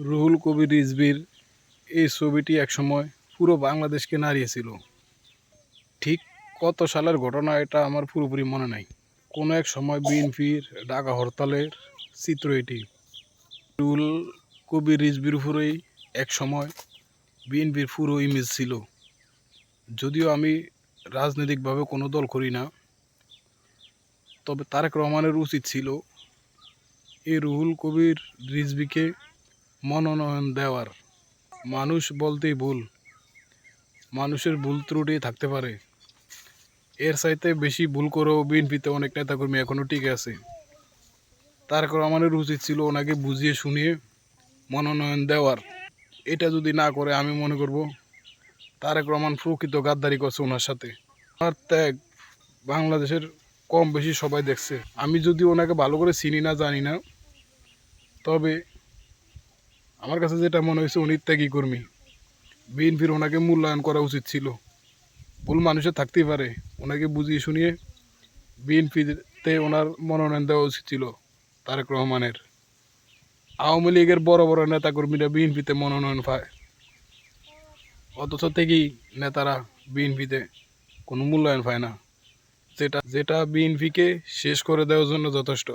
রুহুল কবির রিজভীর এই ছবিটি একসময় পুরো বাংলাদেশকে নাড়িয়েছিল। ঠিক কত সালের ঘটনা এটা আমার পুরোপুরি মনে নাই। কোনো এক সময় বিএনপির ঢাকা হরতালের চিত্র এটি। রুহুল কবির রিজভীর উপরেই এক সময় বিএনপির পুরো ইমেজ ছিল। যদিও আমি রাজনৈতিকভাবে কোনো দল করি না, তবে তারেক রহমানের উচিত ছিল এই রুহুল কবির রিজভীকে মনোনয়ন দেওয়ার। মানুষ বলতেই ভুল, মানুষের ভুল ত্রুটি থাকতে পারে। এর চাইতে বেশি ভুল করেও বিএনপিতে অনেক নেতাকর্মী এখনও টিকে আছে। তারেক রহমানের উচিত ছিল ওনাকে বুঝিয়ে শুনিয়ে মনোনয়ন দেওয়ার। এটা যদি না করে আমি মনে করব তারেক রহমান প্রকৃত গাদ্দারি করছে ওনার সাথে। ওনার ত্যাগ বাংলাদেশের কম বেশি সবাই দেখছে। আমি যদি ওনাকে ভালো করে চিনি না জানি না, তবে আমার কাছে যেটা মনে হয়েছে উনি ত্যাগী কর্মী। বিএনপির ওনাকে মূল্যায়ন করা উচিত ছিল। ভুল মানুষের থাকতেই পারে, ওনাকে বুঝিয়ে শুনিয়ে বিএনপিতে ওনার মনোনয়ন দেওয়া উচিত ছিল তারেক রহমানের। আওয়ামী লীগের বড় বড় নেতাকর্মীরা বিএনপিতে মনোনয়ন পায়, অথচ থেকেই নেতারা বিএনপিতে কোনো মূল্যায়ন পায় না, যেটা বিএনপিকে শেষ করে দেওয়ার জন্য যথেষ্ট।